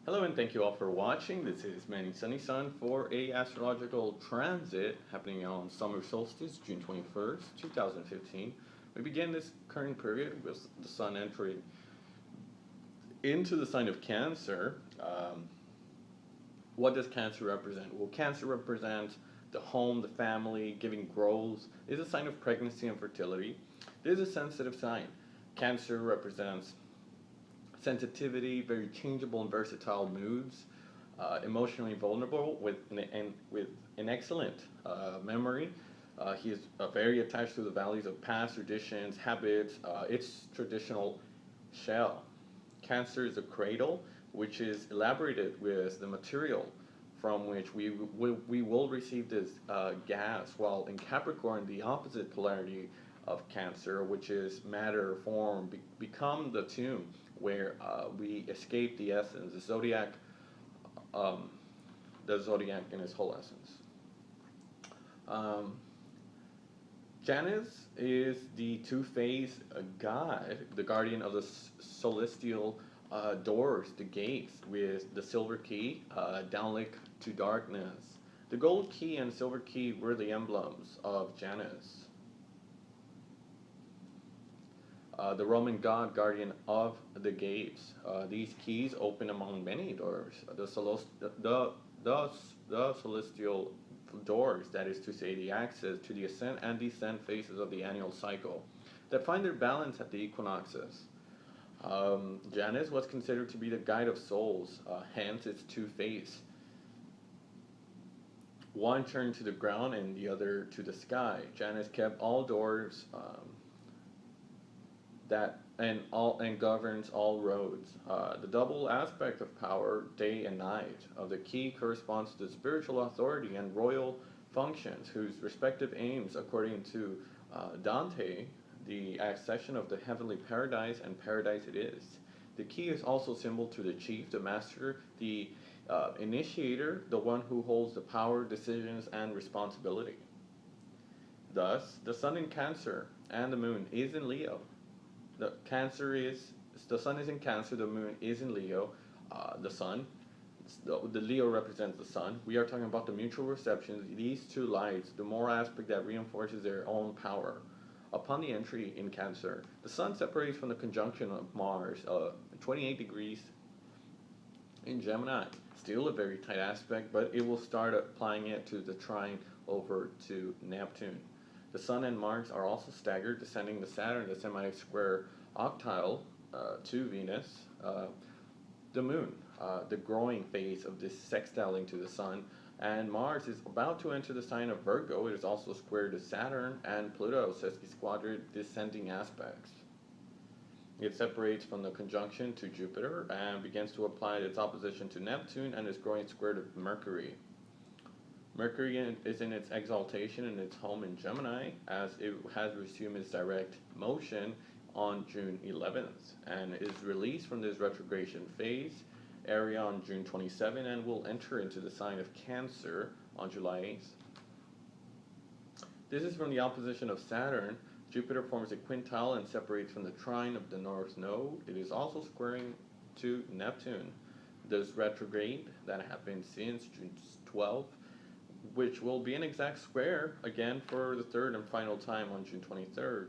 Hello and thank you all for watching. This is Manny Sunny Sun for a astrological transit happening on summer solstice, June 21st, 2015. We begin this current period with the sun entering into the sign of Cancer. What does Cancer represent? Well, Cancer represents the home, the family, giving growth. It is a sign of pregnancy and fertility. It is a sensitive sign. Cancer represents sensitivity, very changeable and versatile moods, emotionally vulnerable with an excellent memory. He is very attached to the values of past traditions, habits, its traditional shell. Cancer is a cradle, which is elaborated with the material from which we will receive this gas, while in Capricorn, the opposite polarity of Cancer, which is matter, form, become the tomb where we escape the essence, um, the zodiac in its whole essence. Um, Janus is the two-faced god, the guardian of the celestial doors, the gates, with the silver key, downlink to darkness. The gold key and silver key were the emblems of Janus, the Roman god guardian of the gates. These keys open among many doors. The celestial doors, that is to say, the access to the ascent and descent phases of the annual cycle, that find their balance at the equinoxes. Janus was considered to be the guide of souls, hence its two faces. One turned to the ground and the other to the sky. Janus kept all doors and governs all roads. The double aspect of power, day and night, of the key corresponds to the spiritual authority and royal functions, whose respective aims, according to Dante, the accession of the heavenly paradise, and paradise it is. The key is also symbol to the chief, the master, the initiator, the one who holds the power, decisions, and responsibility. Thus, the sun in Cancer and the moon is in Leo. The sun is in Cancer, the moon is in Leo. The Leo represents the sun. We are talking about the mutual receptions. These two lights, the moral aspect that reinforces their own power. Upon the entry in Cancer, the sun separates from the conjunction of Mars, 28 degrees in Gemini. Still a very tight aspect, but it will start applying it to the trine over to Neptune. The Sun and Mars are also staggered, descending to Saturn, the semi-square octile to Venus. The Moon, the growing phase of this sextiling to the Sun, and Mars is about to enter the sign of Virgo. It is also square to Saturn and Pluto, sesquisquadrate descending aspects. It separates from the conjunction to Jupiter and begins to apply its opposition to Neptune and is growing square to Mercury. Mercury is in its exaltation in its home in Gemini, as it has resumed its direct motion on June 11th and is released from this retrogradation phase area on June 27th and will enter into the sign of Cancer on July 8th. This is from the opposition of Saturn. Jupiter forms a quintile and separates from the trine of the North Node. It is also squaring to Neptune. This retrograde that happened since June 12th, which will be an exact square again for the third and final time on June 23rd.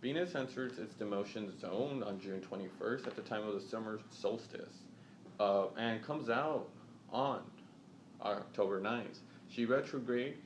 Venus enters its demotion zone on June 21st at the time of the summer solstice and comes out on October 9th. She retrograde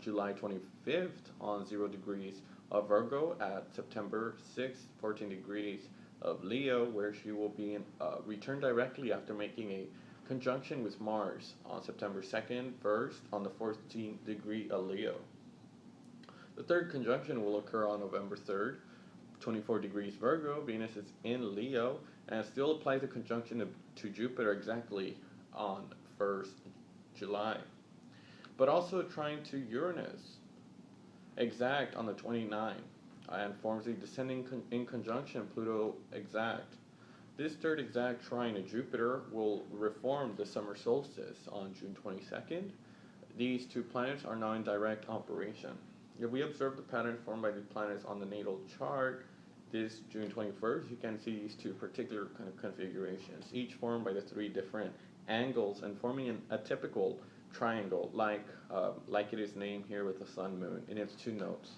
July 25th on 0 degrees of Virgo at September 6th, 14 degrees of Leo, where she will be in return directly after making a conjunction with Mars on September 2nd, 1st, on the 14th degree of Leo. The third conjunction will occur on November 3rd, 24 degrees Virgo. Venus is in Leo and still applies a conjunction to Jupiter exactly on 1st July. But also trying to Uranus, exact on the 29th, and forms a descending in conjunction Pluto exact. This third exact trine to Jupiter will reform the summer solstice on June 22nd. These two planets are now in direct operation. If we observe the pattern formed by the planets on the natal chart, this June 21st, you can see these two particular kind of configurations, each formed by the three different angles and forming a typical triangle, like it is named here with the sun moon in its two nodes.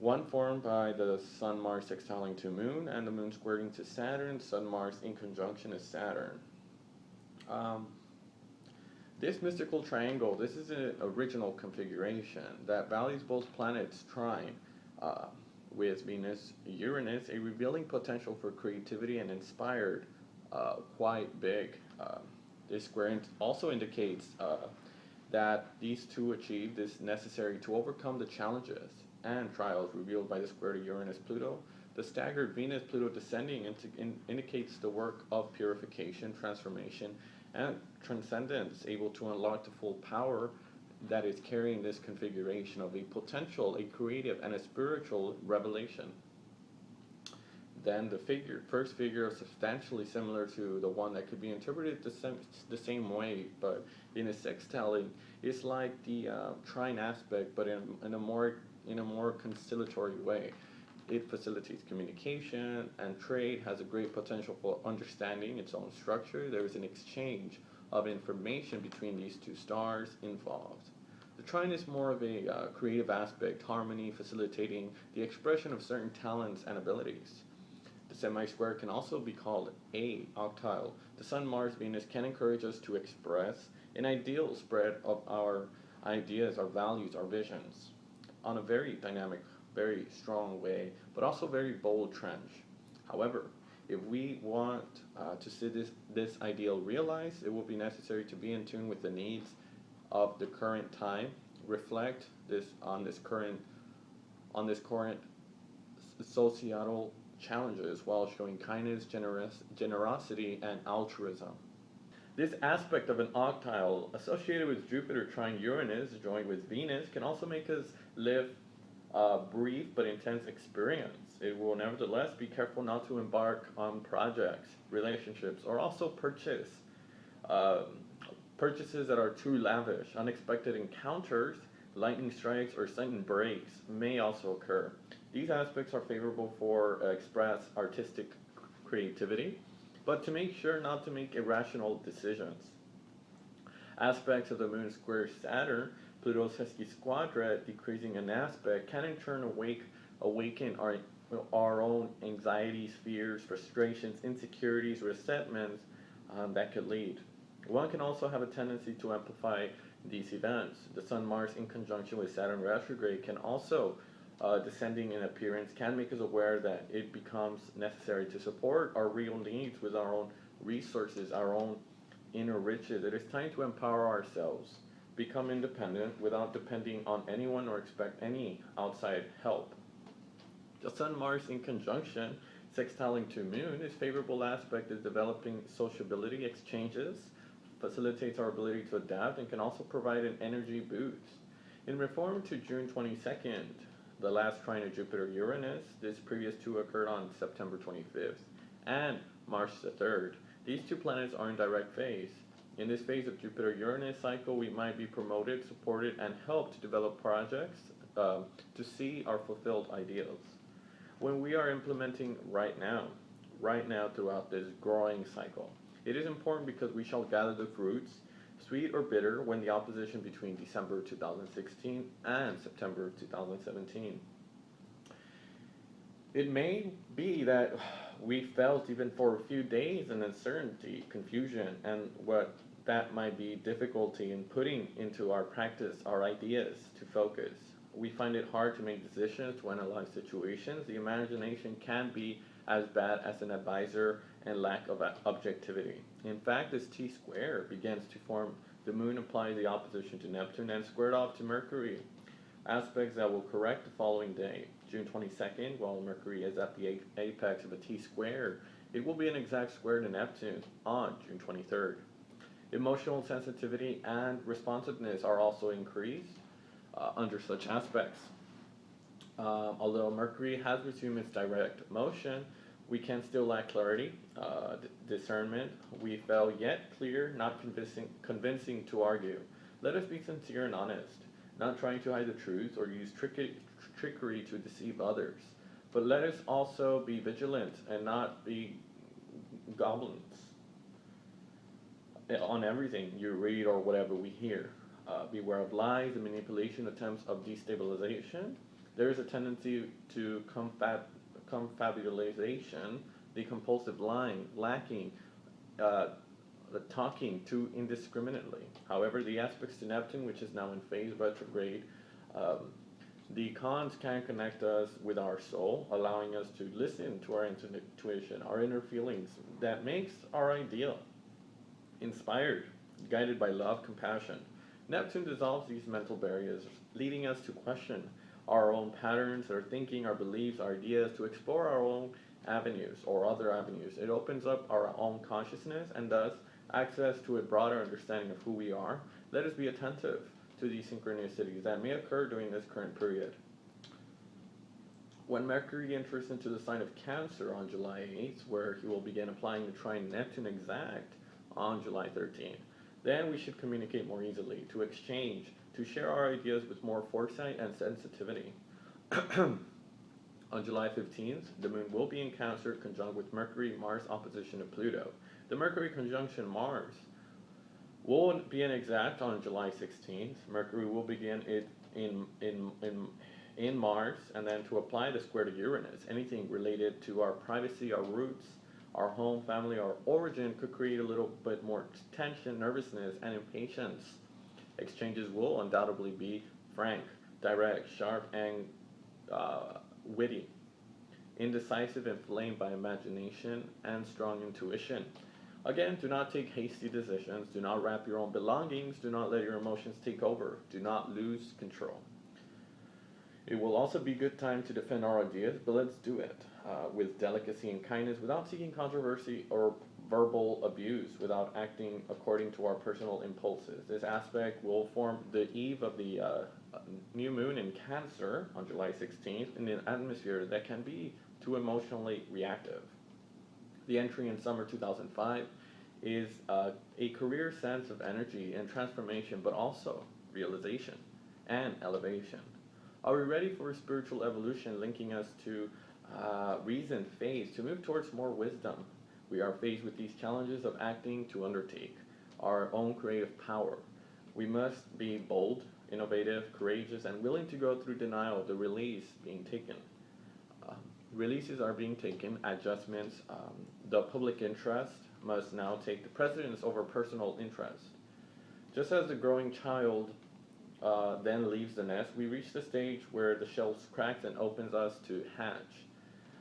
One formed by the Sun Mars sextiling to Moon and the Moon squaring to Saturn, Sun Mars in conjunction is Saturn. This mystical triangle, this is an original configuration that values both planets trine with Venus, Uranus, a revealing potential for creativity and inspired, quite big. This square also indicates that these two achieve this necessary to overcome the challenges and trials revealed by the square to Uranus-Pluto. The staggered Venus-Pluto descending indicates the work of purification, transformation, and transcendence, able to unlock the full power that is carrying this configuration of a potential, a creative, and a spiritual revelation. Then the first figure is substantially similar to the one that could be interpreted the same way, but in a sextiling, it's like the trine aspect, but in a more conciliatory way. It facilitates communication and trade, has a great potential for understanding its own structure. There is an exchange of information between these two stars involved. The trine is more of a creative aspect, harmony, facilitating the expression of certain talents and abilities. The semi-square can also be called a octile. The Sun, Mars, Venus can encourage us to express an ideal spread of our ideas, our values, our visions on a very dynamic, very strong way, but also very bold trench. However, if we want to see this ideal realized, it will be necessary to be in tune with the needs of the current time, reflect on this current societal challenges while showing kindness, generosity, and altruism. This aspect of an octile associated with Jupiter trine Uranus joined with Venus can also make us live a brief but intense experience. It will nevertheless be careful not to embark on projects, relationships, or also purchases that are too lavish. Unexpected encounters, lightning strikes, or sudden breaks may also occur. These aspects are favorable for express artistic creativity, but to make sure not to make irrational decisions. Aspects of the moon square Saturn, Pluto's sesquisquadra decreasing an aspect, can in turn awaken our own anxieties, fears, frustrations, insecurities, resentments that could lead. One can also have a tendency to amplify these events. The Sun Mars in conjunction with Saturn retrograde can also, descending in appearance, can make us aware that it becomes necessary to support our real needs with our own resources, our own inner riches. It is time to empower ourselves, become independent without depending on anyone or expect any outside help. The Sun Mars in conjunction, sextiling to Moon, its favorable aspect is developing sociability exchanges, facilitates our ability to adapt, and can also provide an energy boost. In reform to June 22nd, the last trine of Jupiter-Uranus, this previous two occurred on September 25th and March the 3rd. These two planets are in direct phase. In this phase of Jupiter-Uranus cycle, we might be promoted, supported, and helped to develop projects to see our fulfilled ideals. When we are implementing right now throughout this growing cycle, it is important because we shall gather the fruits, sweet or bitter, when the opposition between December 2016 and September 2017. It may be that we felt even for a few days an uncertainty, confusion, and what that might be difficulty in putting into our practice our ideas to focus. We find it hard to make decisions, to analyze situations. The imagination can be as bad as an advisor and lack of objectivity. In fact, this T-square begins to form. The moon applies the opposition to Neptune and squared off to Mercury. Aspects that will correct the following day, June 22nd, while Mercury is at the apex of a T-square, it will be an exact square to Neptune on June 23rd. Emotional sensitivity and responsiveness are also increased under such aspects. Although Mercury has resumed its direct motion, we can still lack clarity, discernment. We fell yet clear, not convincing to argue. Let us be sincere and honest, not trying to hide the truth or use trickery to deceive others. But let us also be vigilant and not be goblins on everything you read or whatever we hear. Beware of lies and manipulation attempts of destabilization. There is a tendency to confabulation, the compulsive lying, lacking, uh, talking too indiscriminately. However, the aspects to Neptune, which is now in phase retrograde, um, the cons can connect us with our soul, allowing us to listen to our intuition, our inner feelings that makes our ideal, inspired, guided by love, compassion. Neptune dissolves these mental barriers, leading us to question our own patterns, our thinking, our beliefs, our ideas, to explore our own avenues or other avenues. It opens up our own consciousness and thus access to a broader understanding of who we are. Let us be attentive to these synchronicities that may occur during this current period. When Mercury enters into the sign of Cancer on July 8th, where he will begin applying the trine Neptune exact on July 13th, then we should communicate more easily, to exchange, to share our ideas with more foresight and sensitivity. On July 15th, the moon will be in Cancer conjunct with Mercury, Mars opposition to Pluto. The Mercury conjunction Mars will be an exact on July 16th. Mercury will begin it in Mars, and then to apply the square to Uranus. Anything related to our privacy, our roots, our home, family, our origin could create a little bit more tension, nervousness, and impatience. Exchanges will undoubtedly be frank, direct, sharp, and witty, indecisive, inflamed by imagination and strong intuition. Again, do not take hasty decisions. Do not wrap your own belongings. Do not let your emotions take over. Do not lose control. It will also be a good time to defend our ideas, but let's do it with delicacy and kindness, without seeking controversy or verbal abuse, without acting according to our personal impulses. This aspect will form the eve of the new moon in Cancer on July 16th in an atmosphere that can be too emotionally reactive. The entry in summer 2005 is a career sense of energy and transformation, but also realization and elevation. Are we ready for a spiritual evolution linking us to reason, faith, to move towards more wisdom? We are faced with these challenges of acting to undertake our own creative power. We must be bold, innovative, courageous, and willing to go through denial, the release being taken. Releases are being taken, adjustments. The public interest must now take the precedence over personal interest. Just as the growing child then leaves the nest, we reach the stage where the shell cracks and opens us to hatch.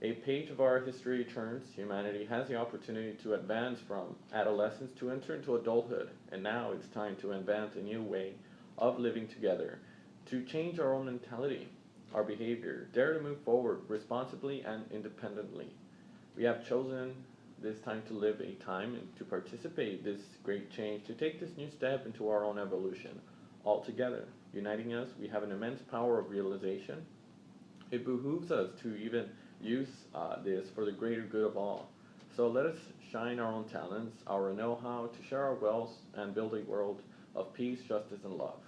A page of our history turns. Humanity has the opportunity to advance from adolescence to enter into adulthood, and now it's time to invent a new way of living together, to change our own mentality, our behavior, dare to move forward responsibly and independently. We have chosen this time to live a time and to participate this great change, to take this new step into our own evolution. All together, uniting us, we have an immense power of realization. It behooves us to even use this for the greater good of all. So let us shine our own talents, our know-how, to share our wealth and build a world of peace, justice, and love.